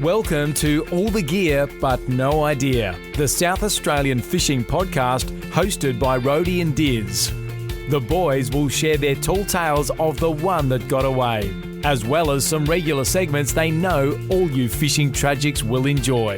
Welcome to All the Gear But No Idea, the South Australian fishing podcast hosted by Rody and Diz. The boys will share their tall tales of the one that got away, as well as some regular segments they know all you fishing tragics will enjoy.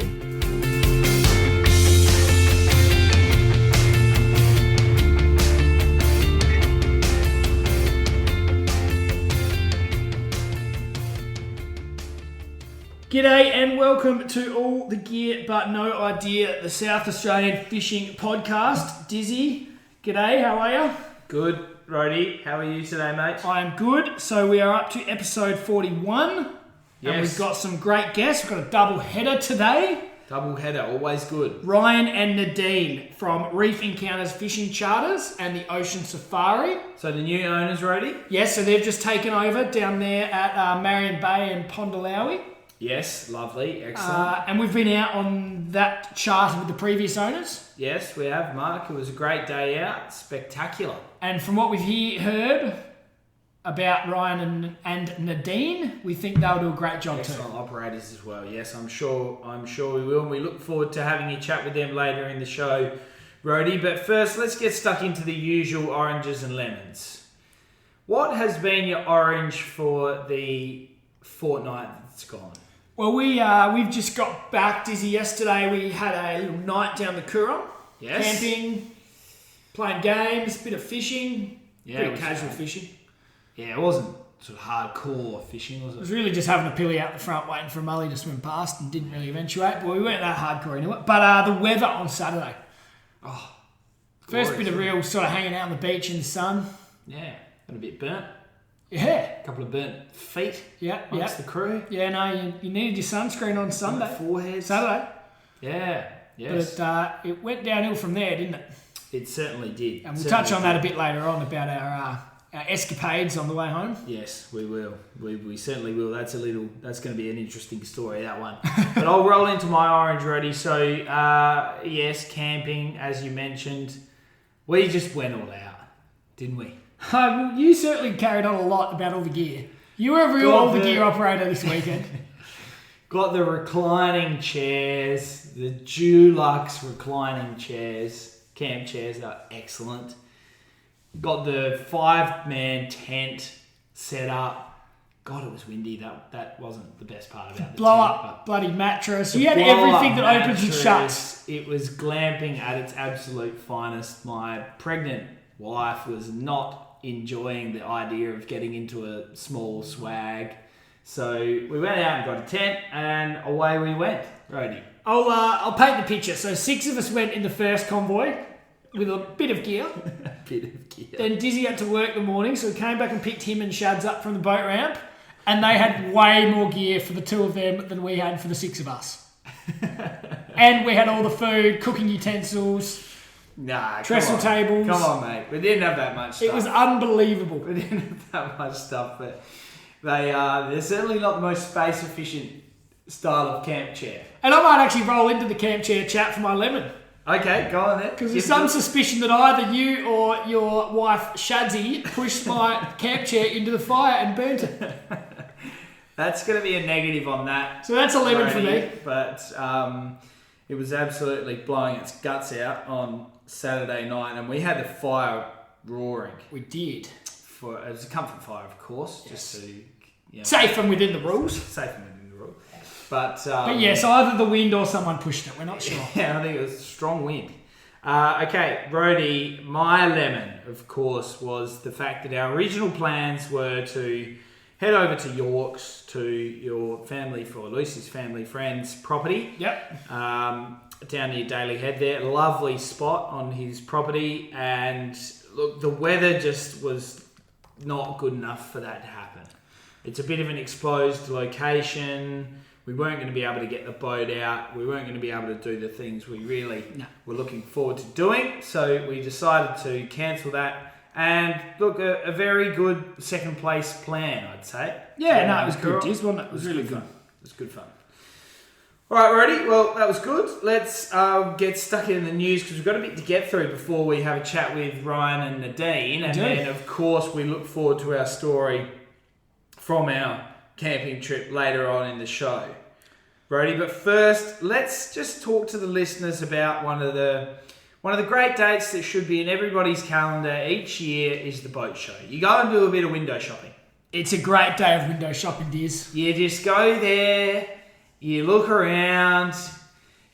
G'day and welcome to All the Gear But No Idea, the South Australian fishing podcast. Dizzy, g'day, how are you? Good, Rody. How are you today, mate? I am good. So we are up to episode 41. Yes. And we've got some great guests. We've got a double header today. Double header, always good. Ryan and Nadine from Reef Encounters Fishing Charters and the Ocean Safari. So the new owners, Rody? Yes, so they've just taken over down there at Marion Bay and Pondalawi. Yes, lovely, excellent. And we've been out on that charter with the previous owners. Yes, we have, Mark. It was a great day out. Spectacular. And from what we've heard about Ryan and Nadine, we think they'll do a great job too. Excellent operators as well. Yes, I'm sure we will. And we look forward to having a chat with them later in the show, Rody. But first, let's get stuck into the usual oranges and lemons. What has been your orange for the fortnight that's gone? Well, we've just got back, Dizzy. Yesterday we had a little night down the Coorong. Yes. Camping, playing games, bit of fishing, bit of casual fishing. Yeah, it wasn't sort of hardcore fishing, was It it? was really just having a pilly out the front waiting for a mully to swim past and didn't really eventuate. But we weren't that hardcore anyway. But the weather on Saturday. Oh, First glorious, bit of real sort of hanging out on the beach in the sun. Yeah, got a bit burnt. Yeah. A couple of burnt feet Yeah, amongst the crew. Yeah, no, you needed your sunscreen on Sunday. Foreheads. Saturday. Yeah, yes. But it went downhill from there, didn't it? It certainly did. And we'll touch on that a bit later on about our escapades on the way home. Yes, we will. We certainly will. That's going to be an interesting story, that one. But I'll roll into my orange ready. So, yes, camping, as you mentioned. We just went all out, didn't we? Well, you certainly carried on a lot about all the gear. You were a real all the gear operator this weekend. Got the reclining chairs, the Dulux reclining chairs. Camp chairs are excellent. Got the 5-man tent set up. God, it was windy. That wasn't the best part about the Blow tent, up bloody mattress. the You had blow-up everything that opens and mattress. shuts. It was glamping at its absolute finest. My pregnant wife was not enjoying the idea of getting into a small swag. So we went out and got a tent and away we went. Rody. I'll paint the picture. So 6 of us went in the first convoy with a bit of gear. Bit of gear. Then Dizzy had to work the morning, so we came back and picked him and Shads up from the boat ramp, and they had way more gear for the 2 of them than we had for the 6 of us. And we had all the food, cooking utensils, Nah, trestle tables. Come on, mate. We didn't have that much stuff. It was unbelievable. We didn't have that much stuff, but they're certainly not the most space efficient style of camp chair. And I might actually roll into the camp chair chat for my lemon. Okay, go on then. Because there's some suspicion that either you or your wife, Shadsy, pushed my camp chair into the fire and burnt it. That's going to be a negative on that. So that's a lemon for me. But it was absolutely blowing its guts out on Saturday night, and we had the fire roaring. We did. It was a comfort fire, of course, just to... Safe and within the rules. Safe and within the rules. But yes, either the wind or someone pushed it. We're not sure. Yeah, I think it was a strong wind. Okay, Rody, my lemon, of course, was the fact that our original plans were to head over to Yorke's, to your family, for Lucy's family friend's property. Yep. Down near Daly Head there. Lovely spot on his property. And look, the weather just was not good enough for that to happen. It's a bit of an exposed location. We weren't going to be able to get the boat out. We weren't going to be able to do the things we really were looking forward to doing. So we decided to cancel that. And look, a very good second place plan, I'd say. Yeah, no, it was good, Diz, wasn't it? It was really good. It was good fun. All right, Rody. Well, that was good. Let's get stuck in the news because we've got a bit to get through before we have a chat with Ryan and Nadine. And then, of course, we look forward to our story from our camping trip later on in the show. Rody. But first, let's just talk to the listeners about one of the great dates that should be in everybody's calendar each year is the boat show. You go and do a bit of window shopping. It's a great day of window shopping, Diz. You just go there, you look around,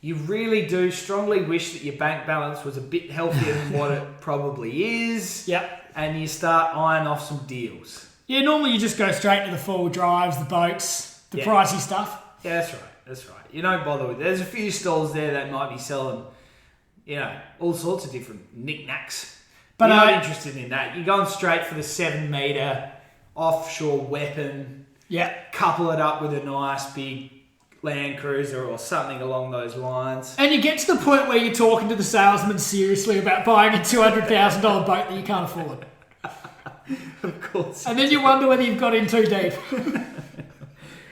you really do strongly wish that your bank balance was a bit healthier than what it probably is. Yep. And you start eyeing off some deals. Yeah, normally you just go straight to the four-wheel drives, the boats, the pricey stuff. Yeah, that's right. You don't bother with it. There's a few stalls there that might be selling, all sorts of different knickknacks. But you're not interested in that. You're going straight for the 7-metre offshore weapon. Yeah. Couple it up with a nice big Land Cruiser or something along those lines. And you get to the point where you're talking to the salesman seriously about buying a $200,000 boat that you can't afford. Of course. And then you wonder whether you've got in too deep.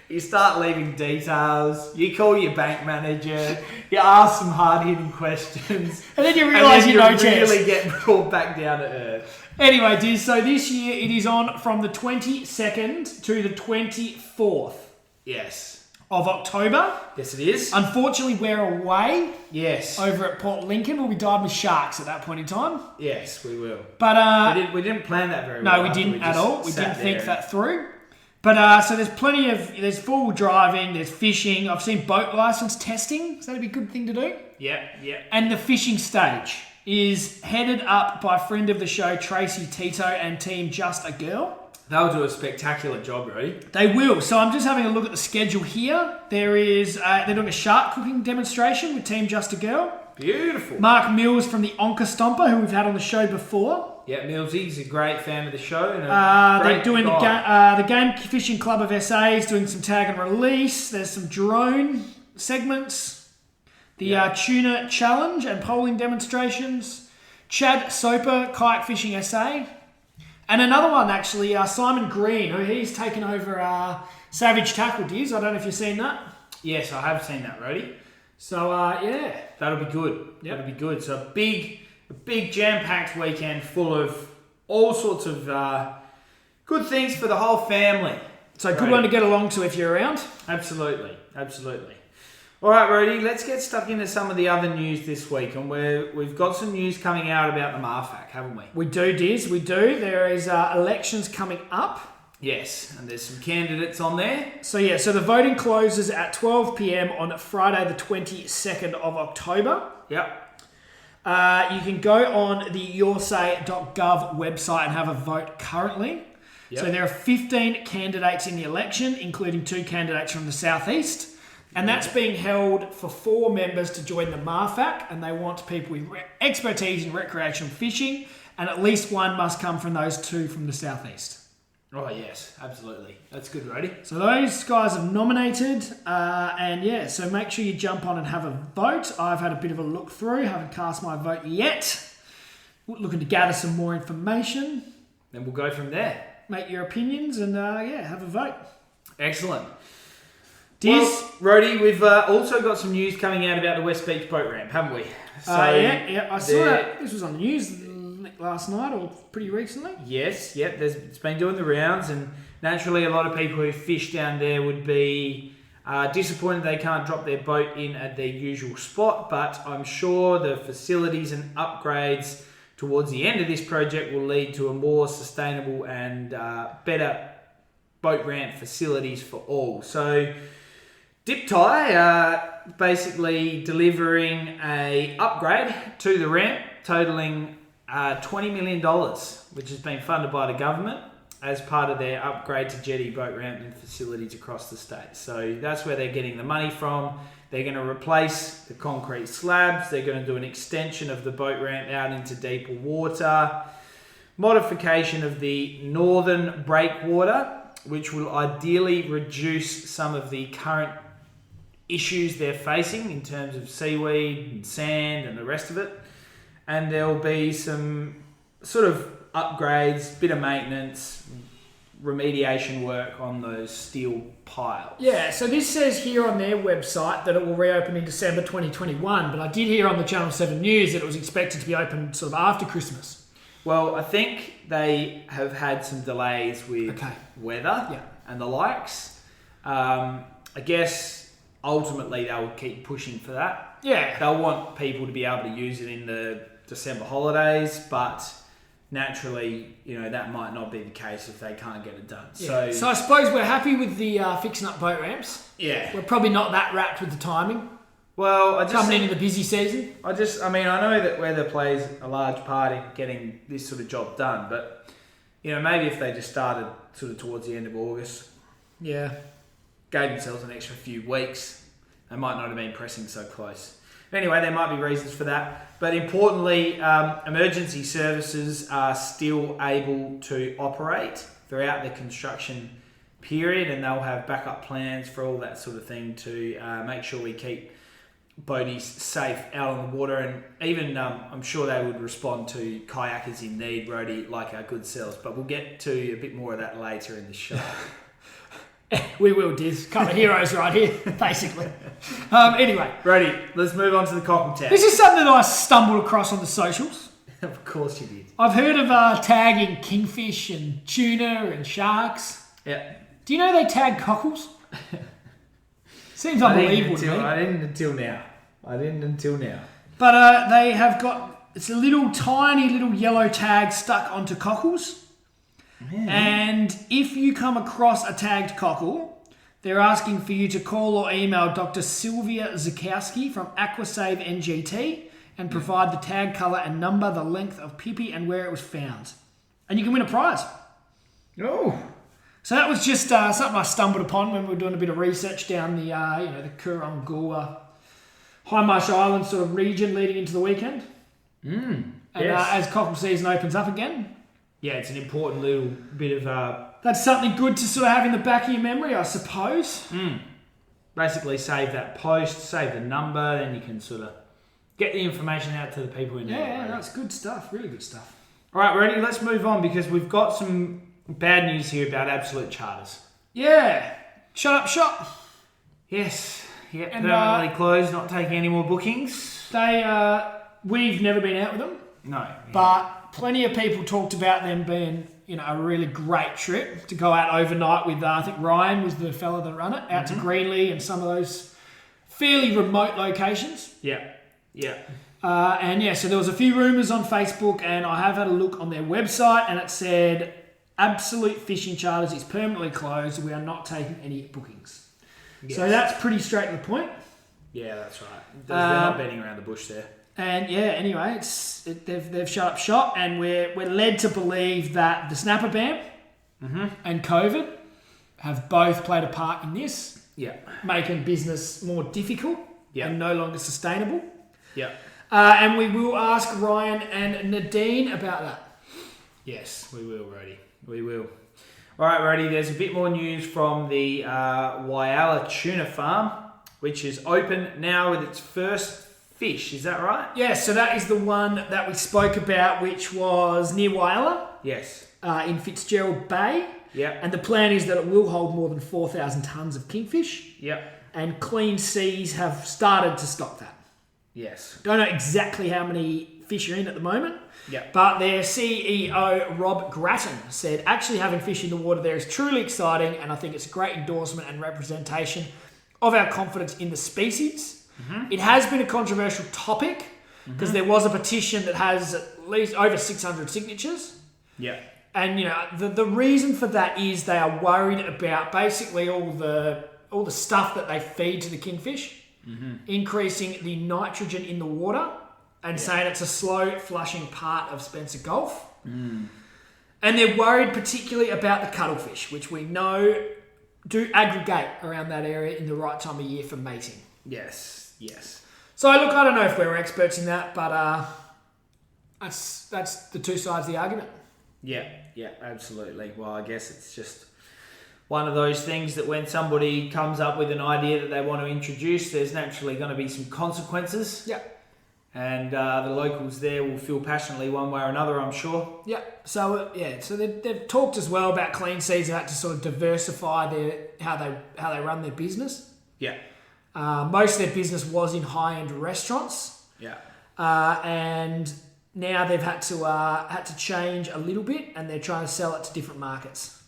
You start leaving details. You call your bank manager. You ask some hard-hitting questions. And then you realise you're no chance. Really get brought back down to earth. Anyway, Diz, so this year it is on from the 22nd to the 24th. Yes. Of October. Yes, it is. Unfortunately, we're away. Yes. Over at Port Lincoln. We'll be diving with sharks at that point in time. Yes, we will. But we didn't plan that very well. No, we didn't at all. We didn't think that through. But so there's full driving, there's fishing. I've seen boat license testing. So that'd be a good thing to do. Yeah. And the fishing stage is headed up by friend of the show, Tracy Tito, and team Just a Girl. They'll do a spectacular job, Rody. They will. So I'm just having a look at the schedule here. They're doing a shark cooking demonstration with team Just a Girl. Beautiful. Mark Mills from the Onka Stomper, who we've had on the show before. Yeah, Millsy's a great fan of the show. And they're doing the Game Fishing Club of SA is doing some tag and release. There's some drone segments. The tuna challenge and polling demonstrations. Chad Soper, kayak fishing SA. And another one, actually, Simon Green, who he's taken over Savage Tackle Diz. I don't know if you've seen that. Yes, I have seen that, Rody. So, that'll be good. Yep. That'll be good. So a big jam-packed weekend full of all sorts of good things for the whole family. So good one to get along to if you're around. Absolutely. All right, Rody, let's get stuck into some of the other news this week. And we've got some news coming out about the MRFAC, haven't we? We do, Diz. We do. There is elections coming up. Yes, and there's some candidates on there. So the voting closes at 12 p.m. on Friday the 22nd of October. Yep. You can go on the yoursay.gov website and have a vote currently. Yep. So there are 15 candidates in the election, including 2 candidates from the southeast. And that's being held for 4 members to join the MRFAC, and they want people with expertise in recreational fishing, and at least one must come from those 2 from the southeast. Oh, yes, absolutely. That's good, Rody. So those guys have nominated, so make sure you jump on and have a vote. I've had a bit of a look through, haven't cast my vote yet. Looking to gather some more information. Then we'll go from there. Make your opinions and, have a vote. Excellent. Diz? Well, Rody, we've also got some news coming out about the West Beach boat ramp, haven't we? So, I saw that. This was on the news last night or pretty recently. Yes, it's been doing the rounds, and naturally a lot of people who fish down there would be disappointed they can't drop their boat in at their usual spot, but I'm sure the facilities and upgrades towards the end of this project will lead to a more sustainable and better boat ramp facilities for all. So Dip Tie basically delivering a upgrade to the ramp totaling $20 million, which has been funded by the government as part of their upgrade to jetty, boat ramp and facilities across the state. So that's where they're getting the money from. They're going to replace the concrete slabs. They're going to do an extension of the boat ramp out into deeper water, modification of the northern breakwater, which will ideally reduce some of the current issues they're facing in terms of seaweed and sand and the rest of it. And there'll be some sort of upgrades, bit of maintenance, remediation work on those steel piles. Yeah, so this says here on their website that it will reopen in December 2021, but I did hear on the Channel 7 News that it was expected to be open sort of after Christmas. Well, I think they have had some delays with weather and the likes. I guess ultimately they'll keep pushing for that. Yeah. They'll want people to be able to use it in the December holidays, but naturally, that might not be the case if they can't get it done. Yeah. So I suppose we're happy with the fixing up boat ramps. Yeah. We're probably not that wrapped with the timing. Well, coming into the busy season. I know that weather plays a large part in getting this sort of job done, but maybe if they just started sort of towards the end of August, yeah, gave themselves an extra few weeks, they might not have been pressing so close. But anyway, there might be reasons for that. But importantly, emergency services are still able to operate throughout the construction period, and they'll have backup plans for all that sort of thing to make sure we keep boaties safe out on the water, and even I'm sure they would respond to kayakers in need, Rhodey, like our good selves. But we'll get to a bit more of that later in the show. We will, Diz. Couple of heroes right here, basically. Anyway. Rhodey, let's move on to the cockle tag. This is something that I stumbled across on the socials. Of course you did. I've heard of tagging kingfish and tuna and sharks. Yeah. Do you know they tag cockles? Seems unbelievable to me. I didn't until now. But they have got, it's a tiny little yellow tag stuck onto cockles. Yeah. And if you come across a tagged cockle, they're asking for you to call or email Dr. Sylvia Zakowski from AquaSave NGT and provide the tag colour and number, the length of pipi and where it was found. And you can win a prize. Oh. So that was just something I stumbled upon when we were doing a bit of research down the Coorong, High Marsh Island sort of region leading into the weekend. And yes. As cockle season opens up again. Yeah, it's an important little bit of... That's something good to sort of have in the back of your memory, I suppose. Basically save that post, save the number, then you can sort of get the information out to the people in there. Yeah, that's good stuff. Really good stuff. All right, ready? Let's move on because we've got some bad news here about Absolute Charters. Yeah. Shut up shop. Yes. Yeah, and, permanently closed, not taking any more bookings. We've never been out with them. No. Yeah. But plenty of people talked about them being, a really great trip to go out overnight with, I think Ryan was the fella that ran it, out to Greenlee and some of those fairly remote locations. Yeah. So there was a few rumours on Facebook, and I have had a look on their website, and it said, Absolute Fishing Charters is permanently closed. We are not taking any bookings. Yes. So that's pretty straight to the point. Yeah, that's right. They're not beating around the bush there. And anyway, they've shut up shop, and we're led to believe that the snapper ban and COVID have both played a part in this. Yeah. Making business more difficult and no longer sustainable. Yeah. And we will ask Ryan and Nadine about that. Yes, we will, Rhodey. We will. All right, Rhodey, there's a bit more news from the Whyalla Tuna Farm, which is open now with its first fish. Is that right? Yeah, so that is the one that we spoke about, which was near Whyalla. Yes. In Fitzgerald Bay. Yeah. And the plan is that it will hold more than 4,000 tonnes of kingfish. Yep. And Clean Seas have started to stock that. Yes. Don't know exactly how many fish are in at the moment. Yeah. But their CEO, Rob Grattan, said actually having fish in the water there is truly exciting, and I think it's a great endorsement and representation of our confidence in the species. It has been a controversial topic because there was a petition that has at least over 600 signatures. Yeah. And the reason for that is they are worried about basically all the stuff that they feed to the kingfish, increasing the nitrogen in the water, and saying it's a slow flushing part of Spencer Gulf. And they're worried particularly about the cuttlefish, which we know do aggregate around that area in the right time of year for mating. Yes. So look, I don't know if we're experts in that, but that's the two sides of the argument. Yeah, absolutely. Well, I guess it's just one of those things that when somebody comes up with an idea that they want to introduce, there's naturally going to be some consequences. Yeah. And the locals there will feel passionately one way or another, I'm sure. Yeah. So they've talked as well about Clean Seas had to sort of diversify how they run their business. Yeah. Most of their business was in high-end restaurants. Yeah. And now they've had to change a little bit, and they're trying to sell it to different markets.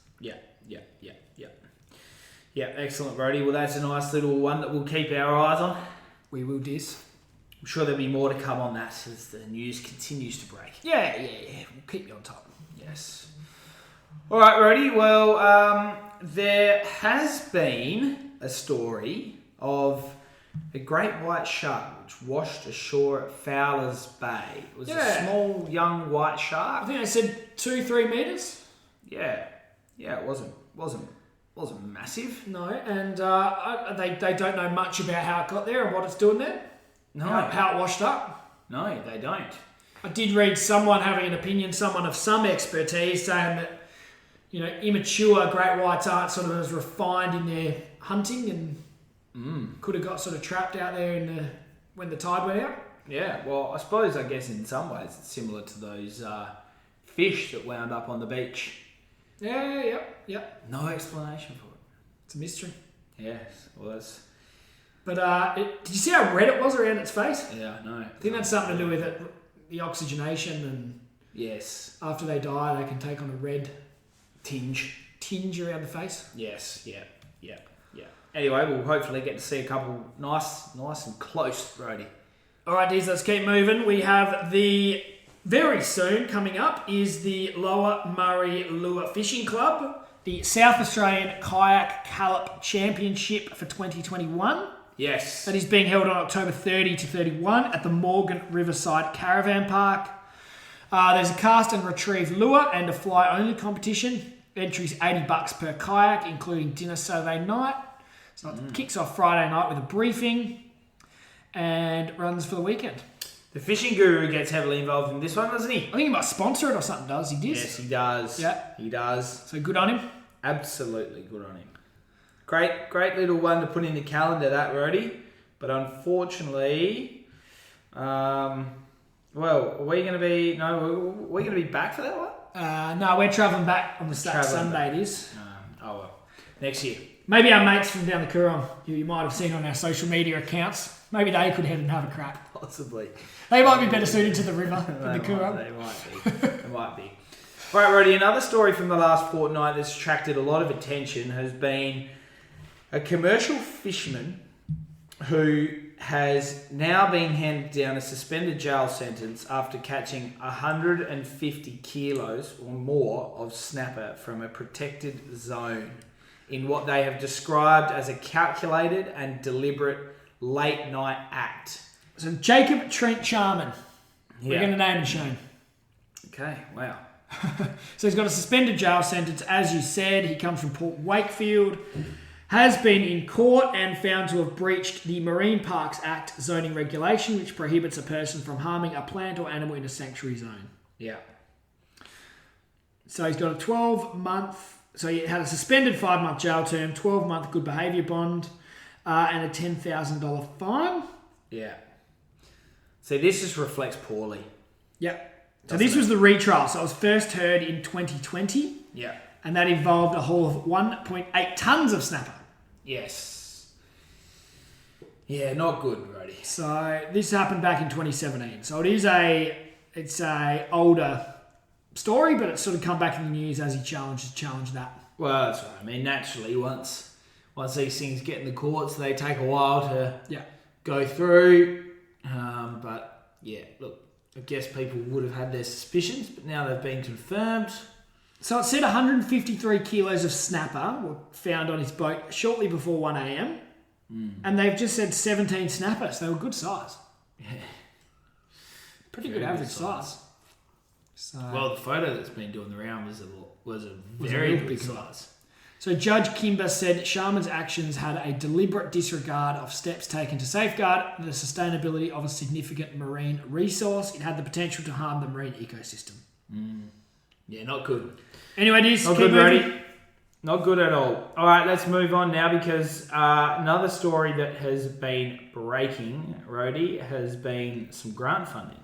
Yeah, excellent, Brody. Well, that's a nice little one that we'll keep our eyes on. We will, Diz. I'm sure there'll be more to come on that as the news continues to break. Yeah. We'll keep you on top. Yes. All right, Brody. Well, there has been a story of a great white shark which washed ashore at Fowler's Bay. It was a small, young white shark. I think they said 2-3 metres. Yeah, it wasn't massive. No, and they don't know much about how it got there and what it's doing there. No. How it washed up. No, they don't. I did read someone having an opinion, someone of some expertise, saying that, immature great whites aren't sort of as refined in their hunting and could have got sort of trapped out there when the tide went out. Yeah, well, I guess in some ways it's similar to those fish that wound up on the beach. Yeah, yep. No explanation for it. It's a mystery. Yes, well, that's... But did you see how red it was around its face? Yeah, I know. I think that's something to do with it, the oxygenation, and yes, after they die, they can take on a red tinge around the face. Yes, yeah. Anyway, we'll hopefully get to see a couple nice and close, Brody. All right, Diz, let's keep moving. We have very soon coming up is the Lower Murray Lure Fishing Club, the South Australian Kayak Callop Championship for 2021. Yes. That is being held on October 30 to 31 at the Morgan Riverside Caravan Park. There's a cast and retrieve lure and a fly-only competition. Entry's $80 per kayak, including dinner Saturday night. So it kicks off Friday night with a briefing and runs for the weekend. The fishing guru gets heavily involved in this one, doesn't he? I think he might sponsor it or something, does he? Yes, he does. Yeah. He does. So good on him. Absolutely good on him. Great little one to put in the calendar, that, Rody. But unfortunately, are we going to be back for that one? No, we're travelling back on the Sunday, it is. Next year. Maybe our mates from down the Coorong, who you might have seen on our social media accounts, maybe they could head and have a crack. Possibly. They might be better suited to the river than the Coorong. They might be. Right, Rody, another story from the last fortnight that's attracted a lot of attention has been a commercial fisherman who has now been handed down a suspended jail sentence after catching 150 kilos or more of snapper from a protected zone in what they have described as a calculated and deliberate late night act. So Jacob Trent Charman. Yeah. We're going to name him Shane. Okay, wow. So he's got a suspended jail sentence, as you said. He comes from Port Wakefield, has been in court and found to have breached the Marine Parks Act zoning regulation, which prohibits a person from harming a plant or animal in a sanctuary zone. Yeah. So he's got a 12-month... So he had a suspended 5-month jail term, 12-month good behaviour bond, and a $10,000 fine. Yeah. See, this just reflects poorly. Yep. So this was the retrial. So it was first heard in 2020. Yeah. And that involved a haul of 1.8 tonnes of snapper. Yes. Yeah, not good, Brody. So this happened back in 2017. So it's a older story, but it's sort of come back in the news as he challenged that. Well, that's right. I mean, naturally, once these things get in the courts, they take a while to go through. But yeah, look, I guess people would have had their suspicions, but now they've been confirmed. So it said 153 kilos of snapper were found on his boat shortly before 1 a.m. And they've just said 17 snappers. They were good size. Yeah. Pretty good average size. So, well, the photo that's been doing the round was a very big size. So Judge Kimber said Sharman's actions had a deliberate disregard of steps taken to safeguard the sustainability of a significant marine resource. It had the potential to harm the marine ecosystem. Yeah, not good. Anyway, Diz, not good, Rody. Not good at all. All right, let's move on now because another story that has been breaking, Rody, has been some grant funding.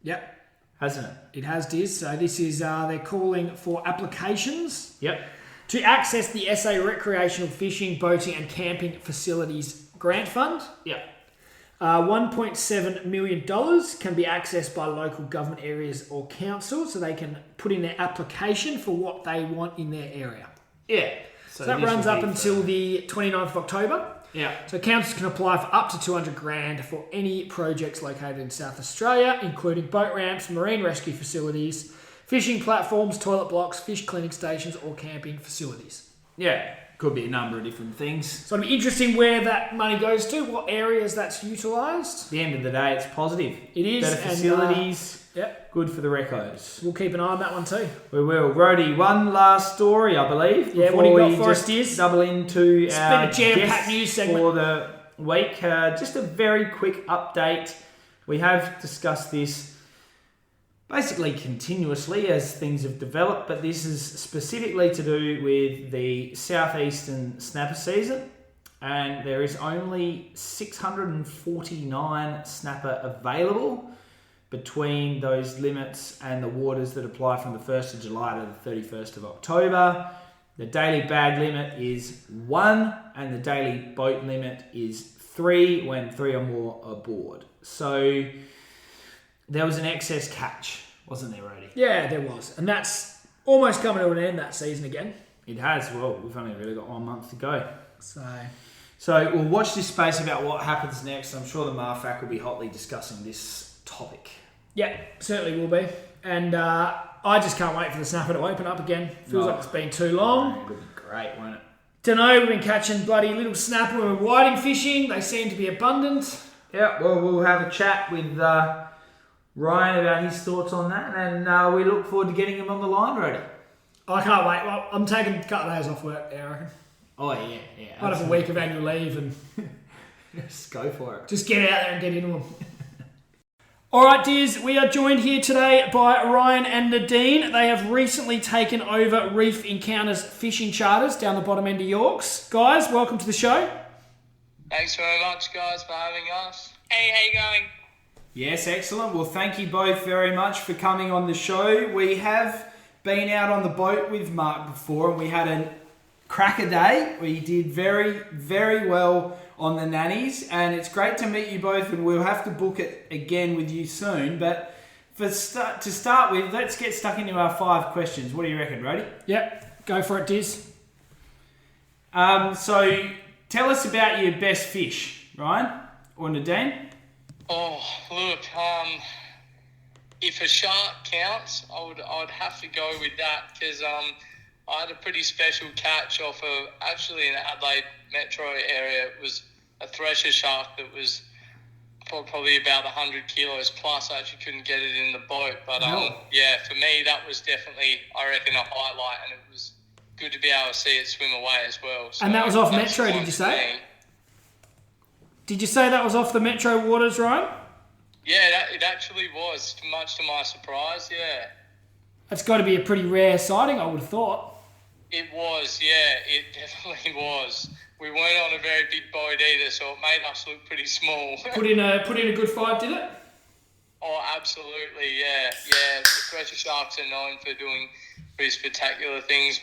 Yep. Hasn't it? It has, Diz. So this is, they're calling for applications. Yep. To access the SA Recreational Fishing, Boating and Camping Facilities Grant Fund. Yep. $1.7 million can be accessed by local government areas or councils, so they can put in their application for what they want in their area. Yeah. So that runs up until the 29th of October. Yeah. So councils can apply for up to $200,000 for any projects located in South Australia, including boat ramps, marine rescue facilities, fishing platforms, toilet blocks, fish cleaning stations, or camping facilities. Yeah, could be a number of different things. So it'll be interesting where that money goes to, what areas that's utilised. At the end of the day, it's positive. It is. Better facilities. Yep. Good for the recos. We'll keep an eye on that one too. We will. Rhodey, one last story, I believe. Yeah, what do you got for us, Diz? Double into It's our been a jam-packed guests news segment for the week. Just a very quick update. We have discussed this basically continuously as things have developed, but this is specifically to do with the southeastern snapper season, and there is only 649 snapper available between those limits and the waters that apply from the 1st of July to the 31st of October. The daily bag limit is 1 and the daily boat limit is 3 when 3 or more are aboard. So there was an excess catch, wasn't there, Rhodey? Yeah, there was. And that's almost coming to an end that season again. It has. Well, we've only really got 1 month to go. So we'll watch this space about what happens next. I'm sure the MRFAC will be hotly discussing this topic. Yeah, certainly will be. And I just can't wait for the snapper to open up again. Feels like it's been too long. It'll be great, won't it? Dunno, we've been catching bloody little snapper when we're whiting fishing. They seem to be abundant. Yeah, well, we'll have a chat with Ryan about his thoughts on that, and we look forward to getting him on the line, Rhodey. I can't wait. Well, I'm taking a couple of days off work there, I reckon. Oh, yeah. I'd have a week of annual leave and just go for it. just get out there and get into them. All right, Diz, we are joined here today by Ryan and Nadine. They have recently taken over Reef Encounters Fishing Charters down the bottom end of Yorks. Guys, welcome to the show. Thanks very much, guys, for having us. Hey, how you going? Yes, excellent. Well, thank you both very much for coming on the show. We have been out on the boat with Mark before, and we had a cracker day. We did very, very well on the nannies, and it's great to meet you both, and we'll have to book it again with you soon. But to start with, let's get stuck into our 5 questions. What do you reckon, Rhodey? Yep, go for it, Diz. So tell us about your best fish, Ryan or Nadine. Oh, look, if a shark counts, I would have to go with that because I had a pretty special catch off of, actually in the Adelaide metro area. It was a thresher shark that was probably about 100 kilos plus. I actually couldn't get it in the boat. But yeah, for me, that was definitely, I reckon, a highlight, and it was good to be able to see it swim away as well. So and that was off Metro, did you say? Did you say that was off the Metro waters, Ryan? Yeah, it actually was, much to my surprise, yeah. That's got to be a pretty rare sighting, I would have thought. It was, yeah, it definitely was. We weren't on a very big boat either, so it made us look pretty small. Put in a good fight, did it? Oh, absolutely, yeah. Yeah, the thresher sharks are known for doing pretty spectacular things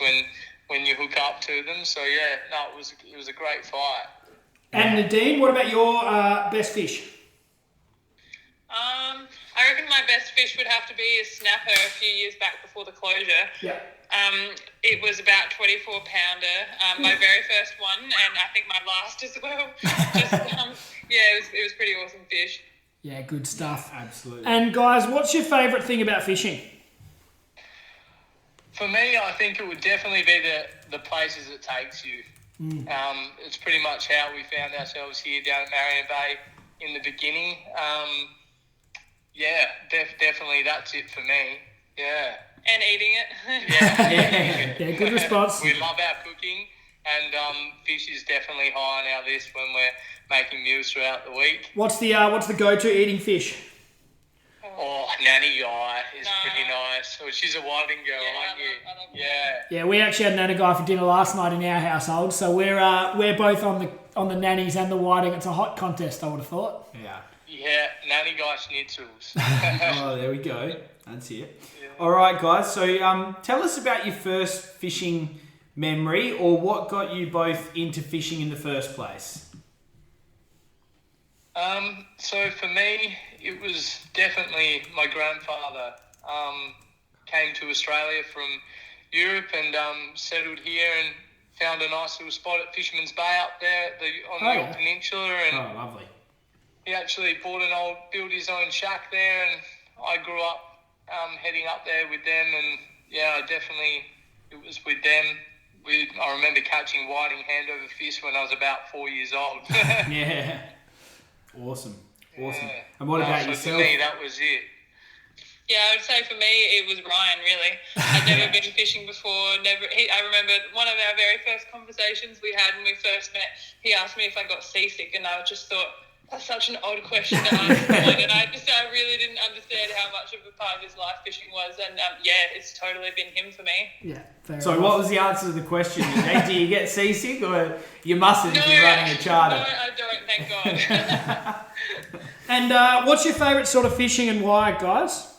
when you hook up to them. So yeah, no, it was a great fight. And Nadine, what about your best fish? I reckon my best fish would have to be a snapper a few years back before the closure. Yeah. It was about 24-pounder, my very first one, and I think my last as well. Yeah, it was pretty awesome fish. Yeah, good stuff. Absolutely. And guys, what's your favourite thing about fishing? For me, I think it would definitely be the places it takes you. It's pretty much how we found ourselves here down at Marion Bay in the beginning. Yeah, definitely that's it for me. Yeah. And eating it. Yeah, good response. We love our cooking, and fish is definitely high on our list when we're making meals throughout the week. What's the go-to eating fish? Oh, Nanny Guy is pretty nice. Well, she's a whiting girl, aren't you? I love Yeah, we actually had Nanny Guy for dinner last night in our household, so we're both on the nannies and the whiting. It's a hot contest, I would have thought. Yeah. Yeah, Nanny Guy schnitzels. Oh, there we go. That's it. Yeah. All right, guys. So tell us about your first fishing memory, or what got you both into fishing in the first place. So for me, it was definitely my grandfather. Came to Australia from Europe and settled here, and found a nice little spot at Fisherman's Bay up there on the Yorke Peninsula, and lovely. he actually built his own shack there, and I grew up heading up there with them, and it was with them. I remember catching whiting hand over fish when I was about 4 years old. Yeah. Awesome. Yeah. And what about yourself? For me, that was it. Yeah, I would say for me, it was Ryan, really. I'd never been fishing before. I remember one of our very first conversations we had when we first met, he asked me if I got seasick, and I just thought, that's such an odd question to ask. And I really didn't understand how much of a part of his life fishing was. And it's totally been him for me. Yeah. So what was the answer to the question? Do you get seasick, or you mustn't if you're running a charter? No, I don't, thank God. And what's your favourite sort of fishing and why, guys?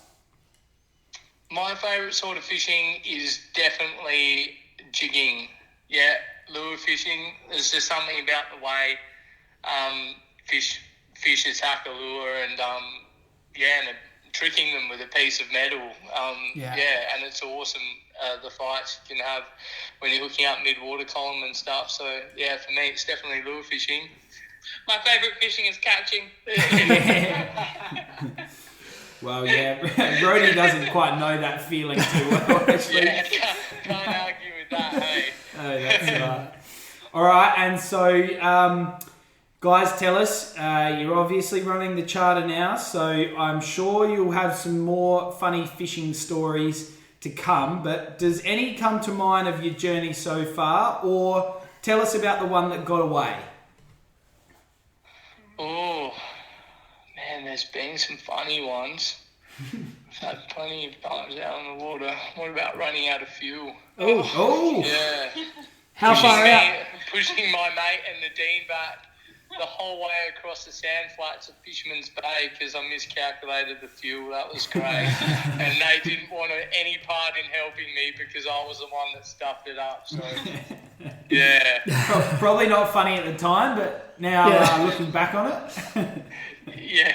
My favourite sort of fishing is definitely jigging. Yeah, lure fishing. There's just something about the way fish attack a lure, and and tricking them with a piece of metal. And it's awesome, the fights you can have when you're hooking up mid-water column and stuff. So yeah, for me, it's definitely lure fishing. My favourite fishing is catching. Well, yeah, Brody doesn't quite know that feeling too well, actually. Yeah, can't argue with that, hey? Oh, that's right. All right, and so, guys, tell us, you're obviously running the charter now, so I'm sure you'll have some more funny fishing stories to come, but does any come to mind of your journey so far, or tell us about the one that got away? Oh, man, there's been some funny ones. I've had plenty of times out on the water. What about running out of fuel? Oh! Yeah. How far out? Pushing my mate and Nadine back the whole way across the sand flats at Fisherman's Bay because I miscalculated the fuel. That was great. And they didn't want any part in helping me because I was the one that stuffed it up. So, yeah. Probably not funny at the time, but now looking back on it. Yeah.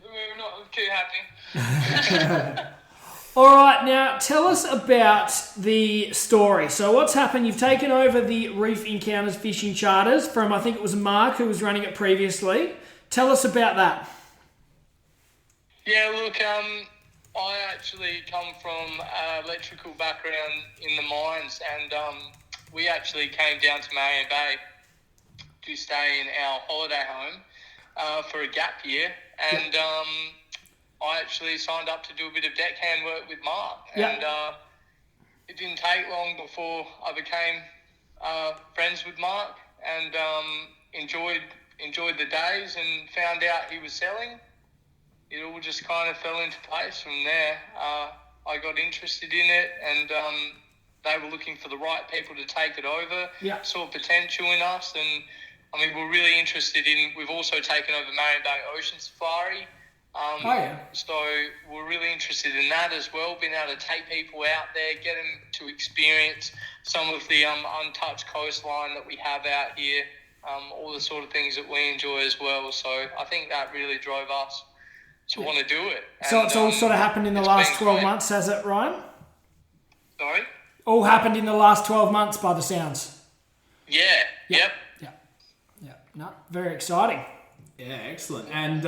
We're not too happy. All right, now tell us about the story. So what's happened? You've taken over the Reef Encounters Fishing Charters from, I think it was Mark who was running it previously. Tell us about that. Yeah, look, I actually come from an electrical background in the mines, and we actually came down to Marion Bay to stay in our holiday home for a gap year, and I actually signed up to do a bit of deckhand work with Mark, and it didn't take long before I became friends with Mark, and enjoyed the days, and found out he was selling. It all just kind of fell into place from there. I got interested in it, and they were looking for the right people to take it over. Saw potential in us, and I mean, we're really interested in. We've also taken over Marion Bay Ocean Safari. So we're really interested in that as well, being able to take people out there, get them to experience some of the untouched coastline that we have out here, all the sort of things that we enjoy as well. So I think that really drove us to want to do it. So it's all sort of happened in the last 12 months, has it, Ryan? Sorry? All happened in the last 12 months by the sounds. Yeah. Yep. No, very exciting. Yeah, excellent. And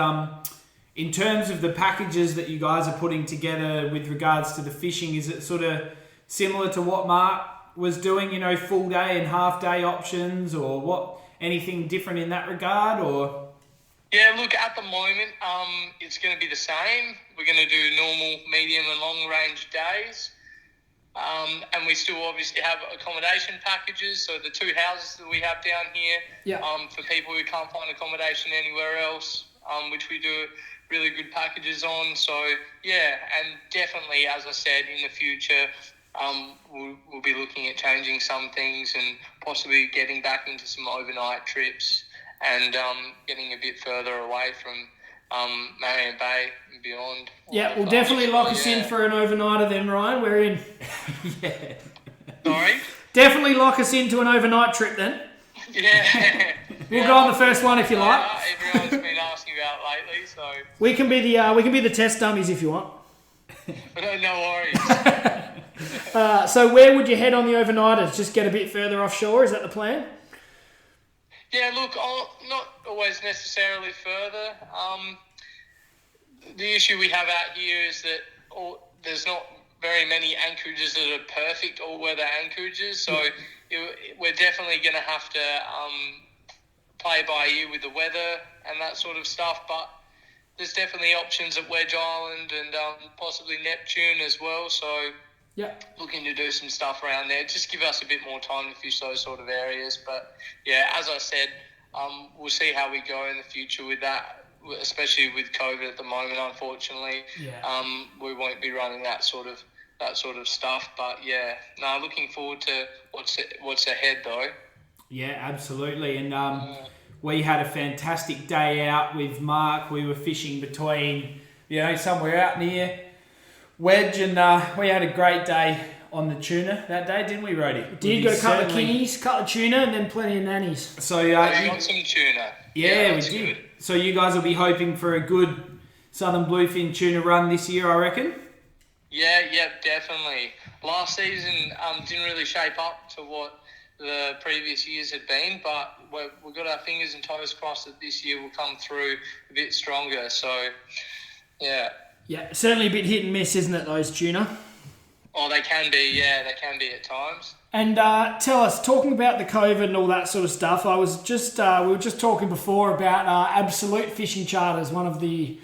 in terms of the packages that you guys are putting together with regards to the fishing, is it sort of similar to what Mark was doing, you know, full day and half day options, or what? Anything different in that regard, or? Yeah, look, at the moment, it's going to be the same. We're going to do normal, medium and long range days. And we still obviously have accommodation packages. So the 2 houses that we have down here, for people who can't find accommodation anywhere else, which we do really good packages on. So, yeah, and definitely, as I said, in the future, we'll be looking at changing some things and possibly getting back into some overnight trips and getting a bit further away from Marion Bay and beyond. Yeah, we'll definitely lock us in for an overnighter then, Ryan. We're in. Sorry? Definitely lock us into an overnight trip then. Yeah. We'll go on the first one if you like. Everyone's been asking about lately, so we can be the test dummies if you want. No worries. So where would you head on the overnighters? Just get a bit further offshore? Is that the plan? Yeah, look, not always necessarily further. The issue we have out here is that there's not very many anchorages that are perfect all-weather anchorages, so we're definitely going to have to play by ear with the weather and that sort of stuff, but there's definitely options at Wedge Island and possibly Neptune as well, so looking to do some stuff around there. Just give us a bit more time to fish those sort of areas, but yeah, as I said, we'll see how we go in the future with that, especially with COVID at the moment, unfortunately. We won't be running that sort of stuff, but looking forward to what's ahead though. Yeah, absolutely. And we had a fantastic day out with Mark. We were fishing between, somewhere out near Wedge, and we had a great day on the tuna that day, didn't we, Rody? We did. Got a couple of kingies, couple of tuna, and then plenty of nannies. So you got some tuna. Yeah, we did. Good. So you guys will be hoping for a good southern bluefin tuna run this year, I reckon? Yeah, definitely. Last season didn't really shape up to what the previous years had been, but we've got our fingers and toes crossed that this year will come through a bit stronger. So, yeah. Yeah, certainly a bit hit and miss, isn't it, those tuna? Oh, they can be, yeah, they can be at times. And tell us, talking about the COVID and all that sort of stuff, I was just we were just talking before about Absolute Fishing Charters, one of the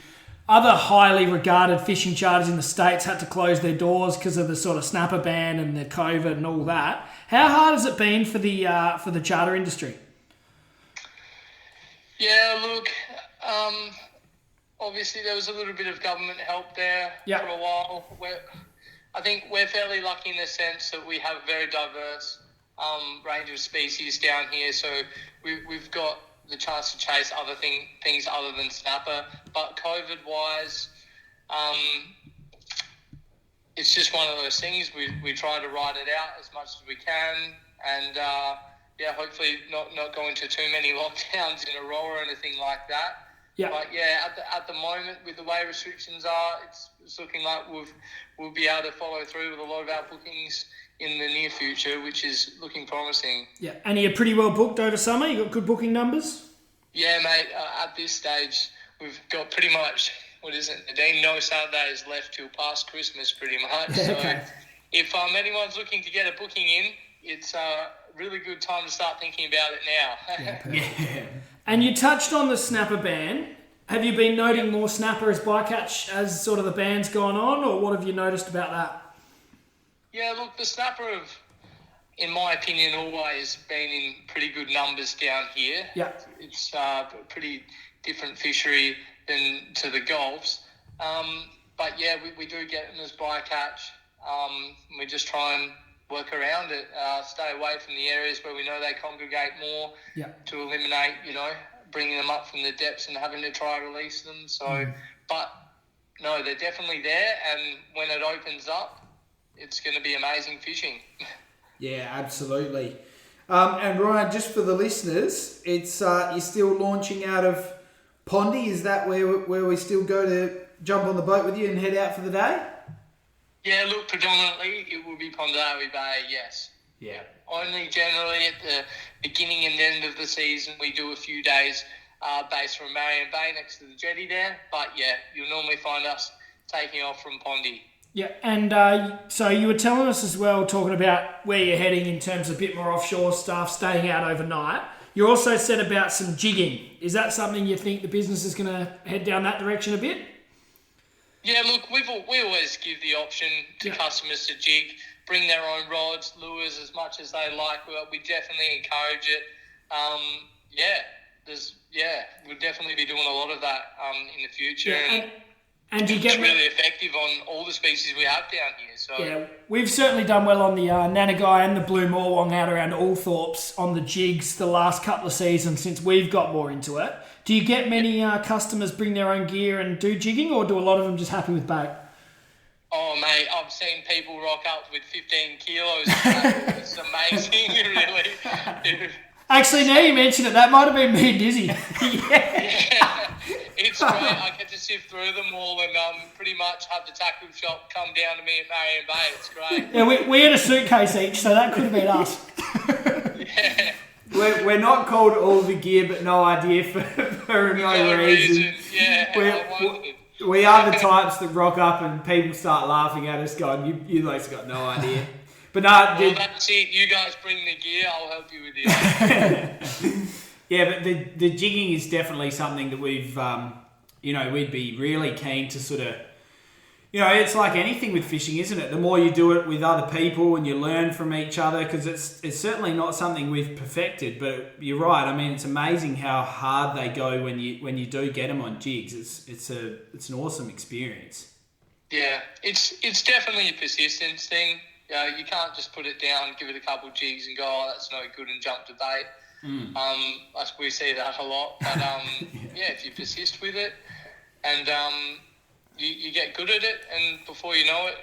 other highly regarded fishing charters in the States, had to close their doors because of the sort of snapper ban and the COVID and all that. How hard has it been for the charter industry? Yeah, look, obviously there was a little bit of government help there for a while. I think we're fairly lucky in the sense that we have a very diverse range of species down here, so we've got the chance to chase other things other than snapper. But COVID-wise, it's just one of those things. We try to ride it out as much as we can, and hopefully not go into too many lockdowns in a row or anything like that. Yeah. But at the moment, with the way restrictions are, it's looking like we'll be able to follow through with a lot of our bookings in the near future, which is looking promising. Yeah, and you're pretty well booked over summer? You got good booking numbers? Yeah, mate. At this stage, we've got pretty much, Nadine? No Saturdays left till past Christmas, pretty much. So if anyone's looking to get a booking in, it's a really good time to start thinking about it now. Yeah. And you touched on the snapper ban. Have you been noting more snapper as bycatch as sort of the ban's gone on, or what have you noticed about that? Yeah, look, the snapper have, in my opinion, always been in pretty good numbers down here. Yeah. It's a pretty different fishery than to the Gulfs. But yeah, we do get them as bycatch. We just try and work around it, stay away from the areas where we know they congregate more to eliminate, bringing them up from the depths and having to try to release them. So, but no, they're definitely there, and when it opens up, it's going to be amazing fishing. Yeah, absolutely. And Ryan, just for the listeners, it's you're still launching out of Pondy. Is that where we still go to jump on the boat with you and head out for the day? Yeah, look, predominantly it will be Pondawi Bay, yes. Yeah. Only generally at the beginning and end of the season we do a few days based from Marion Bay next to the jetty there. But yeah, you'll normally find us taking off from Pondy. Yeah, and so you were telling us as well, talking about where you're heading in terms of a bit more offshore stuff, staying out overnight. You also said about some jigging. Is that something you think the business is going to head down that direction a bit? Yeah, look, we always give the option to customers to jig, bring their own rods, lures as much as they like. We definitely encourage it. We'll definitely be doing a lot of that in the future. Yeah, and you get really effective on all the species we have down here. So yeah, we've certainly done well on the Nanagai and the Blue Morwong out around Althorpes on the jigs the last couple of seasons since we've got more into it. Do you get many customers bring their own gear and do jigging, or do a lot of them just happy with bait? Oh, mate, I've seen people rock up with 15 kilos. It's amazing, really. Actually, now you mention it, that might have been me and Dizzy. Yeah. It's great. I get to sift through them all and pretty much have the tackle shop come down to me at Marion Bay. It's great. Yeah, we had a suitcase each, so that could have been us. Yeah. We're not called All the Gear But No Idea for no reason. Yeah, we are the types that rock up and people start laughing at us going, you guys got no idea. But no, well, that's it. You guys bring the gear, I'll help you with it. Yeah, but the jigging is definitely something that we've, we'd be really keen to sort of, it's like anything with fishing, isn't it? The more you do it with other people and you learn from each other, because it's certainly not something we've perfected. But you're right. I mean, it's amazing how hard they go when you do get them on jigs. It's an awesome experience. Yeah, it's definitely a persistence thing. You can't just put it down, give it a couple of jigs and go, oh, that's no good, and jump to bait. We see that a lot. But if you persist with it and you get good at it, and before you know it,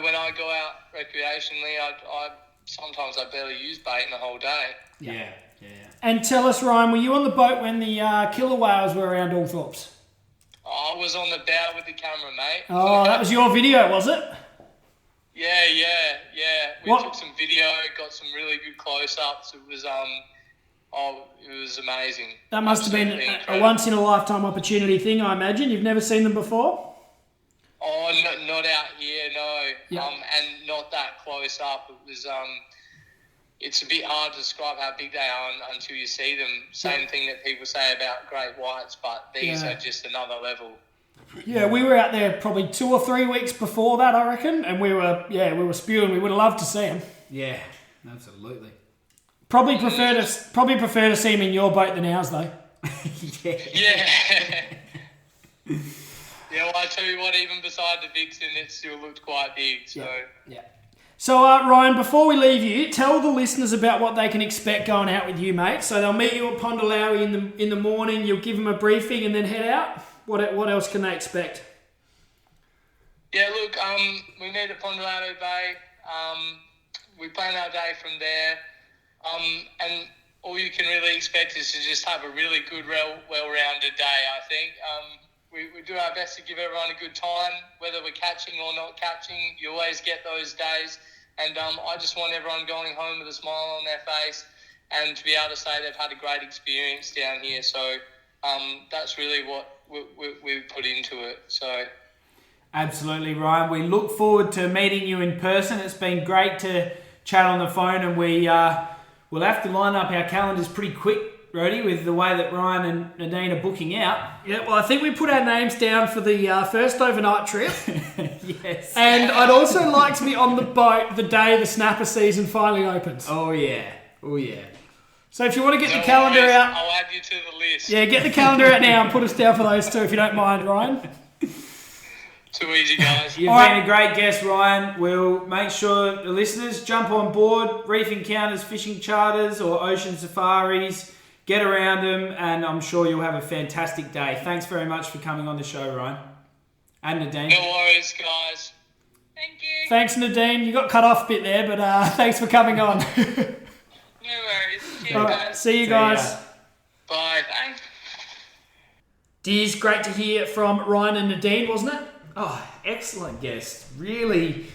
when I go out recreationally, I sometimes I barely use bait in the whole day. Yeah. And tell us, Ryan, were you on the boat when the killer whales were around Althorpes? I was on the bow with the camera, mate. Oh, that was your video, was it? Yeah. We took some video, got some really good close-ups. It was it was amazing. That must have been a once-in-a-lifetime opportunity thing, I imagine. You've never seen them before? Oh, not out here, no. Yep. And not that close up. It was it's a bit hard to describe how big they are until you see them. Same thing that people say about great whites, but these are just another level. Yeah, we were out there probably 2 or 3 weeks before that, I reckon, and we were spewing. We would have loved to see them. Yeah, absolutely. Probably prefer to see them in your boat than ours, though. Yeah. Yeah, well, I tell you what, even beside the Vixen, it still looked quite big. So yeah. So, Ryan, before we leave you, tell the listeners about what they can expect going out with you, mate. So they'll meet you at Pondalawi in the morning. You'll give them a briefing and then head out. What else can they expect? Yeah, look, we meet at Pondalawi Bay. We plan our day from there. And all you can really expect is to just have a really good, well-rounded day, I think. We do our best to give everyone a good time, whether we're catching or not catching. You always get those days. And I just want everyone going home with a smile on their face and to be able to say they've had a great experience down here. So that's really what we put into it. So absolutely, Ryan. We look forward to meeting you in person. It's been great to chat on the phone, and we'll have to line up our calendars pretty quick, Rody, with the way that Ryan and Nadine are booking out. Yeah, well, I think we put our names down for the first overnight trip. Yes. And I'd also like to be on the boat the day the snapper season finally opens. Oh, yeah. So if you want to get the calendar out... I'll add you to the list. Yeah, get the calendar out now and put us down for those two if you don't mind, Ryan. Too easy, guys. You've been a great guest, Ryan. We'll make sure the listeners jump on board Reef Encounters Fishing Charters or Ocean Safaris. Get around them, and I'm sure you'll have a fantastic day. Thanks very much for coming on the show, Ryan. And Nadine. No worries, guys. Thank you. Thanks, Nadine. You got cut off a bit there, but thanks for coming on. No worries. Cheers, guys. See you guys. Bye. Bye. Dears, great to hear from Ryan and Nadine, wasn't it? Oh, excellent guest. Really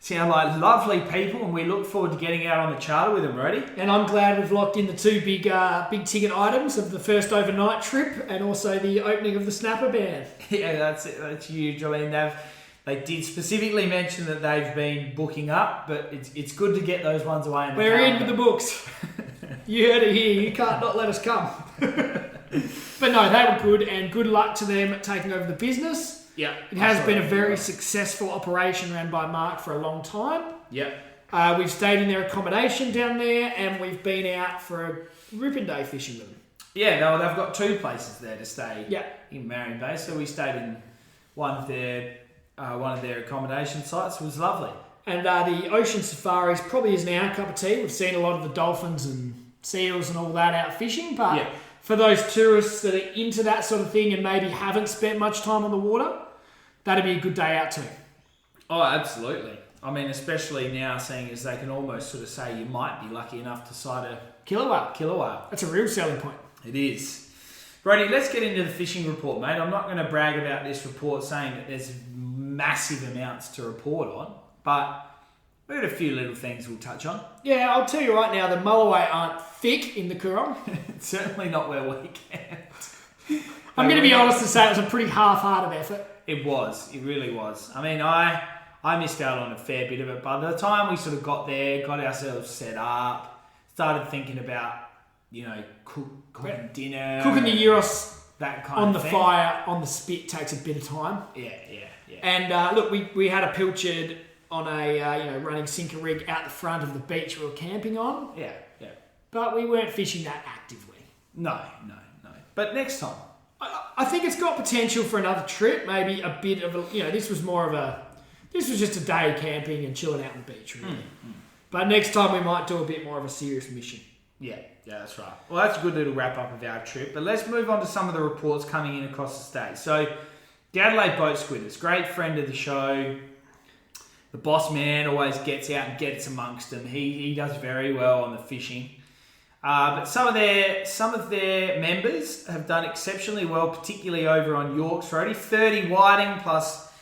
sound like lovely people, and we look forward to getting out on the charter with them, Rody. And I'm glad we've locked in the two big ticket items of the first overnight trip and also the opening of the snapper ban. Yeah, that's it. That's huge. I mean, they did specifically mention that they've been booking up, but it's good to get those ones away. We're in with the books. You heard it here. You can't not let us come. But no, they were good, and good luck to them taking over the business. Yeah, it has been a very successful operation run by Mark for a long time. Yeah. We've stayed in their accommodation down there, and we've been out for a ripping day fishing with them. Yeah, no, they've got two places there to stay. Yeah. In Marion Bay, so we stayed in one of their accommodation sites. It was lovely. And the Ocean Safaris probably isn't our cup of tea. We've seen a lot of the dolphins and seals and all that out fishing, but for those tourists that are into that sort of thing and maybe haven't spent much time on the water, that'd be a good day out too. Oh, absolutely. I mean, especially now, seeing as they can almost sort of say you might be lucky enough to sight a killer whale. Killer whale. That's a real selling point. It is. Righty, let's get into the fishing report, mate. I'm not going to brag about this report saying that there's massive amounts to report on, but we've got a few little things we'll touch on. Yeah, I'll tell you right now, the mulloway aren't thick in the Coorong. Certainly not where we camped. I'm going to be honest and say it was a pretty half-hearted effort. It was. It really was. I mean, I missed out on a fair bit of it, but by the time we sort of got there, got ourselves set up, started thinking about, cooking dinner. Cooking the gyros that kind on of the thing. fire, on the spit, takes a bit of time. Yeah. And look, we had a pilchard on a running sinker rig out the front of the beach we were camping on. Yeah. But we weren't fishing that actively. No. But next time. I think it's got potential for another trip, maybe a bit of a, this was just a day camping and chilling out on the beach, really. But next time we might do a bit more of a serious mission. Yeah, that's right. Well, that's a good little wrap up of our trip. But let's move on to some of the reports coming in across the state. So, the Adelaide Boat Squidders, great friend of the show. The boss man always gets out and gets amongst them. He does very well on the fishing. But some of their members have done exceptionally well, particularly over on Yorke's Roadie. 30 whiting plus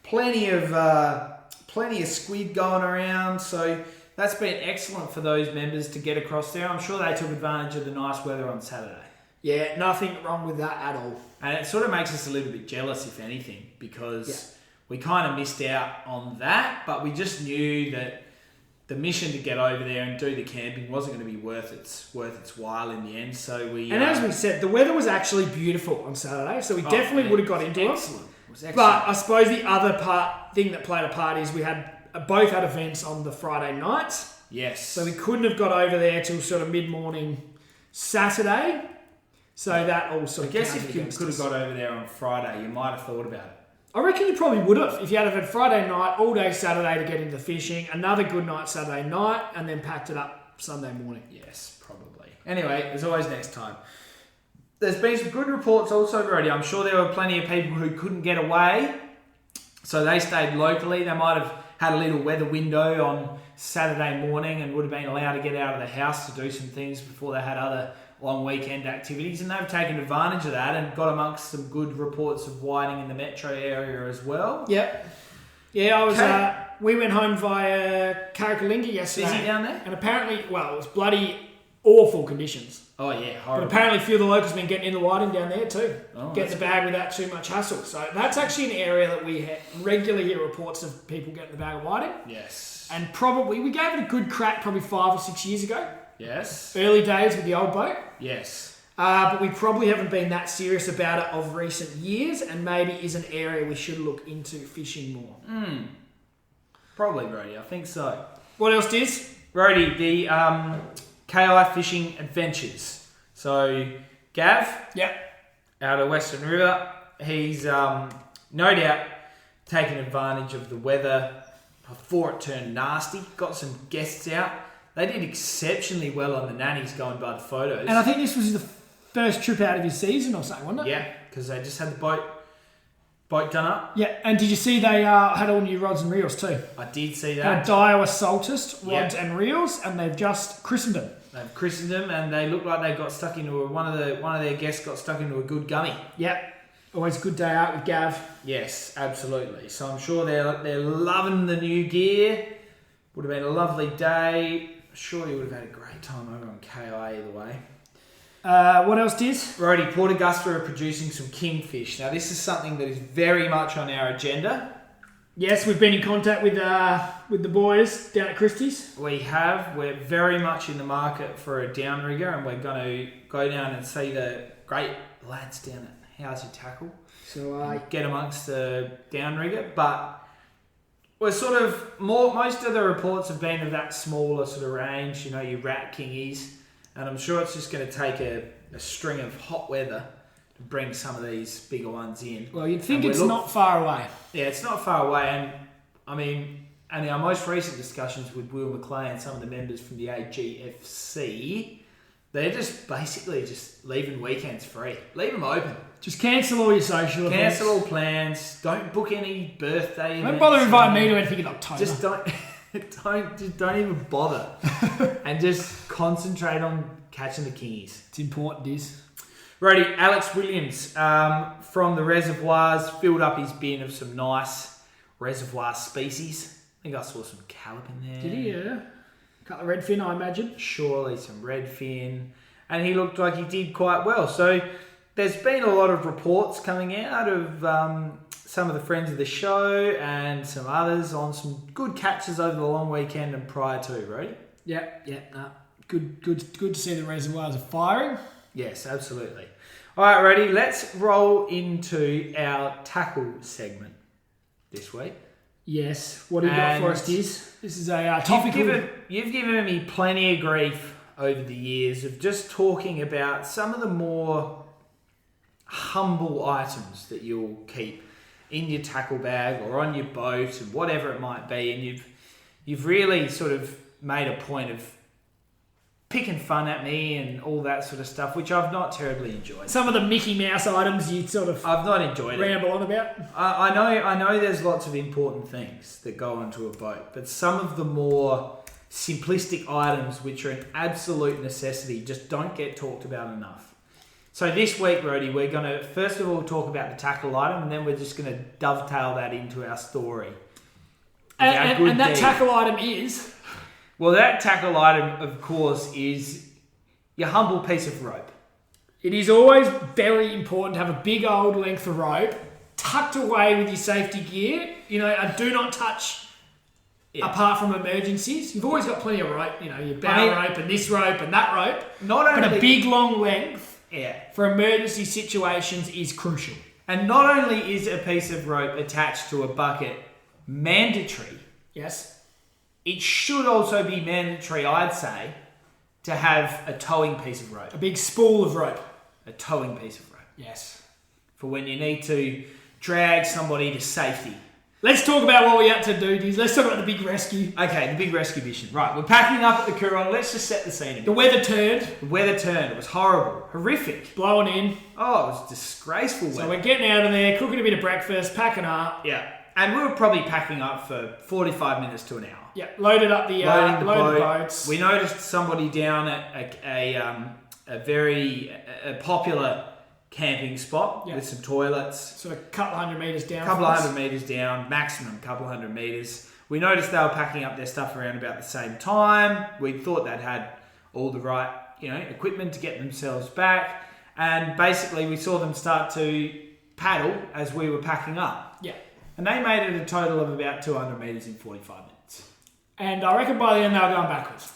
plenty of squid going around. So that's been excellent for those members to get across there. I'm sure they took advantage of the nice weather on Saturday. Yeah, nothing wrong with that at all. And it sort of makes us a little bit jealous, if anything, because we kind of missed out on that, but we just knew that the mission to get over there and do the camping wasn't going to be worth its while in the end. So we as we said, the weather was actually beautiful on Saturday, so we definitely would have got into it. Excellent. It was excellent. But I suppose the other thing that played a part is we both had events on the Friday nights. Yes. So we couldn't have got over there till sort of mid-morning Saturday. So that all sort of I guess counted if you against could have us. got over there on Friday, you might have thought about it. I reckon you probably would have if you had had Friday night, all day Saturday to get into the fishing, another good night Saturday night, and then packed it up Sunday morning. Yes, probably. Anyway, there's always next time. There's been some good reports also already. I'm sure there were plenty of people who couldn't get away, so they stayed locally. They might have had a little weather window on Saturday morning and would have been allowed to get out of the house to do some things before they had other long weekend activities, and they've taken advantage of that and got amongst some good reports of whiting in the metro area as well. Yep. Yeah, I was. We went home via Karakalinga yesterday. Busy down there? And apparently, it was bloody awful conditions. Oh yeah, horrible. But apparently a few of the locals have been getting in the whiting down there too. Oh, getting the bag without too much hassle. So that's actually an area that we regularly hear reports of people getting the bag of whiting. Yes. And probably, we gave it a good crack probably 5 or 6 years ago. Yes. Early days with the old boat. Yes. But we probably haven't been that serious about it of recent years, and maybe is an area we should look into fishing more. Probably, Brody. I think so. What else, Diz? Brody, the KI Fishing Adventures. So, Gav, out of Western River, he's no doubt taken advantage of the weather before it turned nasty. Got some guests out. They did exceptionally well on the nannies going by the photos. And I think this was the first trip out of his season or something, wasn't it? Yeah, because they just had the boat done up. Yeah, and did you see they had all new rods and reels too? I did see Had that. Daiwa Saltist rods and reels, and they've just christened them. They've christened them, and they look like they got stuck into one of their guests got stuck into a good gummy. Yep. Always a good day out with Gav. Yes, absolutely. So I'm sure they're loving the new gear. Would have been a lovely day. Sure, you would have had a great time over on KI either way. What else, Diz? Righty, Port Augusta are producing some kingfish. Now, this is something that is very much on our agenda. Yes, we've been in contact with the boys down at Christie's. We have. We're very much in the market for a downrigger, and we're going to go down and see the great lads down at Housey Tackle. So Get amongst the downrigger, but we're sort of most of the reports have been of that smaller sort of range, your rat kingies, and I'm sure it's just going to take a string of hot weather to bring some of these bigger ones in. well, you'd think it's not far away. Yeah, it's not far away, and I mean, and our most recent discussions with Will McLean and some of the members from the AGFC, they're just basically just leaving weekends free. Leave them open. Just cancel all your social events. Cancel all plans. Don't book any birthday events. Don't bother inviting me to anything in October. Just don't even bother, and just concentrate on catching the kingies. It's important, Diz. Righty, Alex Williams from the reservoirs filled up his bin of some nice reservoir species. I think I saw some callop in there. Did he? Yeah. A couple of redfin, I imagine. Surely some redfin. And he looked like he did quite well. So there's been a lot of reports coming out of some of the friends of the show and some others on some good catches over the long weekend and prior to, right? Yeah. No. Good to see the reservoirs are firing. Yes, absolutely. All right, ready? Let's roll into our tackle segment this week. Yes. What do you got for us, Diz? This is a topic. You've given me plenty of grief over the years of just talking about some of the more humble items that you'll keep in your tackle bag or on your boat and whatever it might be, and you've really sort of made a point of picking fun at me and all that sort of stuff, which I've not terribly enjoyed. Some of the Mickey Mouse items you sort of I've not enjoyed ramble on about. I know there's lots of important things that go onto a boat, but some of the more simplistic items which are an absolute necessity just don't get talked about enough. So this week, Rody, we're going to first of all talk about the tackle item, and then we're just going to dovetail that into our story. And that tackle item is? Well, that tackle item, of course, is your humble piece of rope. It is always very important to have a big old length of rope tucked away with your safety gear. A do not touch apart from emergencies. You've always got plenty of rope, your bow rope and this rope and that rope. But a big long length for emergency situations is crucial. And not only is a piece of rope attached to a bucket mandatory, yes, it should also be mandatory, I'd say, to have a towing piece of rope. A big spool of rope. A towing piece of rope. Yes. For when you need to drag somebody to safety. Let's talk about what we had to do, Diz. Let's talk about the big rescue. Okay, the big rescue mission. Right, we're packing up at the Coorong. Let's just set the scene again. The weather turned. It was horrible. Horrific. Blowing in. Oh, it was disgraceful weather. So we're getting out of there, cooking a bit of breakfast, packing up. Yeah. And we were probably packing up for 45 minutes to an hour. Yeah, loaded up the boats. We noticed somebody down at a very popular camping spot with some toilets. So a couple hundred metres down. Maximum couple hundred metres. We noticed they were packing up their stuff around about the same time. We thought they'd had all the right, equipment to get themselves back. And basically we saw them start to paddle as we were packing up. Yeah. And they made it a total of about 200 metres in 45 minutes. And I reckon by the end they were going backwards.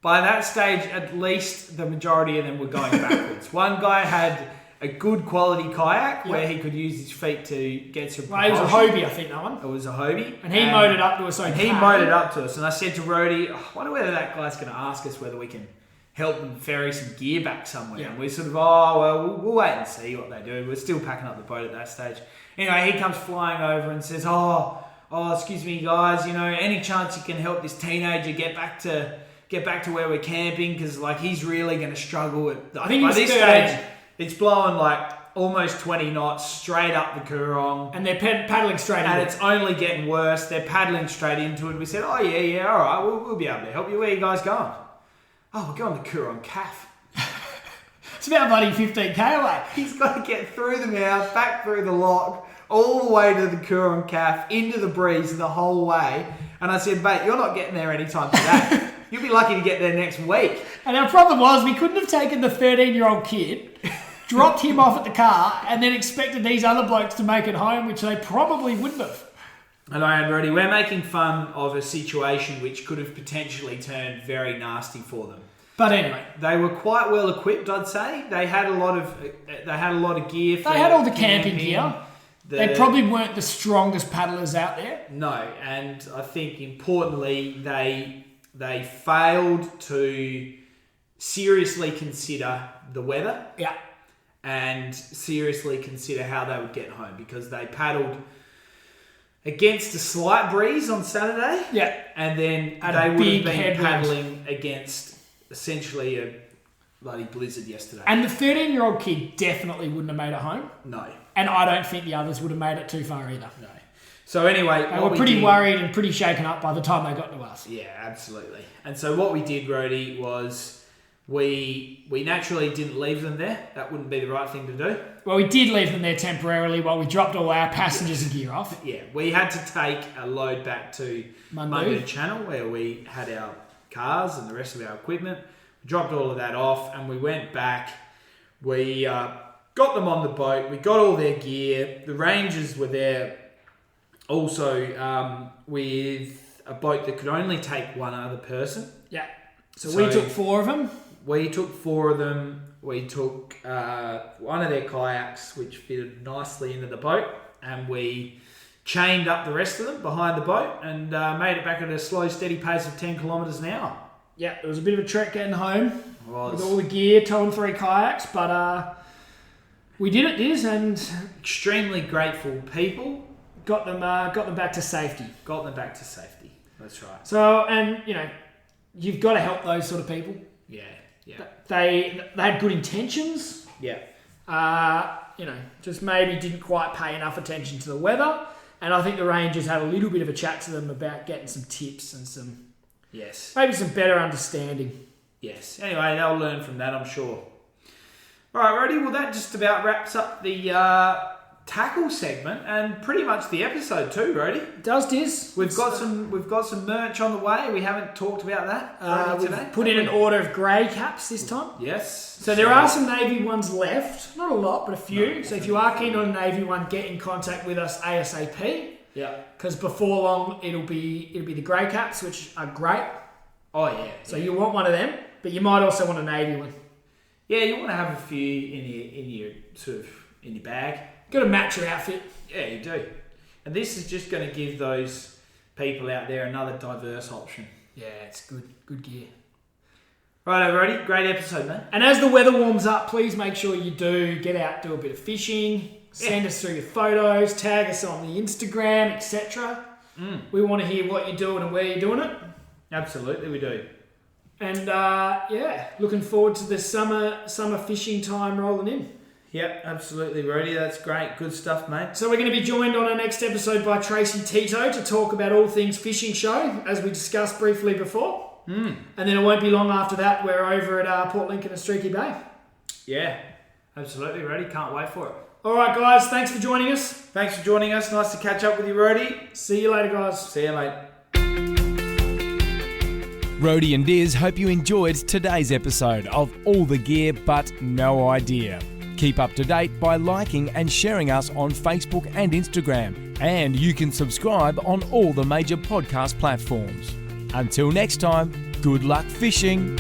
By that stage, at least the majority of them were going backwards. One guy had a good quality kayak where he could use his feet to get some propulsion. It was a Hobie, I think, that one. It was a Hobie. And he mowed it up to us. And I said to Rhodey, I wonder whether that guy's going to ask us whether we can help them ferry some gear back somewhere. Yeah. And we sort of, we'll wait and see what they do. We're still packing up the boat at that stage. Anyway, he comes flying over and says, excuse me, guys, any chance you can help this teenager get back to where we're camping? Because, he's really going to struggle. I think by this stage, it's blowing, almost 20 knots straight up the Coorong. And they're paddling straight into it. And it's only getting worse. They're paddling straight into it. We said, all right, we'll be able to help you. Where are you guys going? We're going to Coorong Calf. It's about bloody 15k away. He's got to get through the mouth, back through the lock, all the way to the Coorong Calf, into the breeze the whole way. And I said, mate, you're not getting there anytime today. You'll be lucky to get there next week. And our problem was we couldn't have taken the 13-year-old kid, dropped him off at the car, and then expected these other blokes to make it home, which they probably wouldn't have. Hello, Andy. We're making fun of a situation which could have potentially turned very nasty for them. But anyway, they were quite well equipped, I'd say. They had a lot of gear. They had all the camping gear. They probably weren't the strongest paddlers out there. No, and I think importantly, they failed to seriously consider the weather. Yeah. And seriously consider how they would get home, because they paddled against a slight breeze on Saturday. Yeah. And then they would have been paddling against essentially a bloody blizzard yesterday. And the 13-year-old kid definitely wouldn't have made it home. No. And I don't think the others would have made it too far either. No. So anyway, they were pretty worried and pretty shaken up by the time they got to us. Yeah, absolutely. And so what we did, Rhodey, was We naturally didn't leave them there. That wouldn't be the right thing to do. Well, we did leave them there temporarily while we dropped all our passengers and gear off. Yeah, we had to take a load back to Mundu Channel where we had our cars and the rest of our equipment. We dropped all of that off and we went back. We got them on the boat. We got all their gear. The rangers were there also with a boat that could only take one other person. Yeah. So we took 4 of them. We took 4 of them. We took one of their kayaks, which fitted nicely into the boat, and we chained up the rest of them behind the boat and made it back at a slow, steady pace of 10 kilometres an hour. Yeah, it was a bit of a trek getting home with all the gear, towing 3 kayaks, but we did it, Diz, and extremely grateful people. Got them back to safety. Got them back to safety. That's right. So, and you've got to help those sort of people. Yeah. They had good intentions. Yeah. Just maybe didn't quite pay enough attention to the weather. And I think the Rangers had a little bit of a chat to them about getting some tips and maybe some better understanding. Yes. Anyway, they'll learn from that, I'm sure. All right, Rody. Well, that just about wraps up the tackle segment and pretty much the episode too, Rody. It does, Diz. We've got some merch on the way. We haven't talked about that we've today. Put in an order of grey caps this time. Yes. So there are some navy ones left. Not a lot, but a few. So if you are keen on a navy one, get in contact with us ASAP. Yeah. Because before long it'll be the grey caps, which are great. Oh yeah. So you want one of them, but you might also want a navy one. Yeah, you want to have a few in your bag. Got to match your outfit. Yeah, you do. And this is just going to give those people out there another diverse option. Yeah, it's good gear. Right, everybody. Great episode, man. And as the weather warms up, please make sure you do get out, do a bit of fishing, send us through your photos, tag us on the Instagram, etc. We want to hear what you're doing and where you're doing it. Absolutely, we do. And looking forward to the summer fishing time rolling in. Yep, absolutely, Rody. That's great. Good stuff, mate. So we're going to be joined on our next episode by Tracy Tito to talk about all things fishing show, as we discussed briefly before. And then it won't be long after that, we're over at Port Lincoln and Streaky Bay. Yeah, absolutely, Rody. Can't wait for it. All right, guys. Thanks for joining us. Thanks for joining us. Nice to catch up with you, Rody. See you later, guys. See you, mate. Rody and Diz hope you enjoyed today's episode of All the Gear But No Idea. Keep up to date by liking and sharing us on Facebook and Instagram. And you can subscribe on all the major podcast platforms. Until next time, good luck fishing.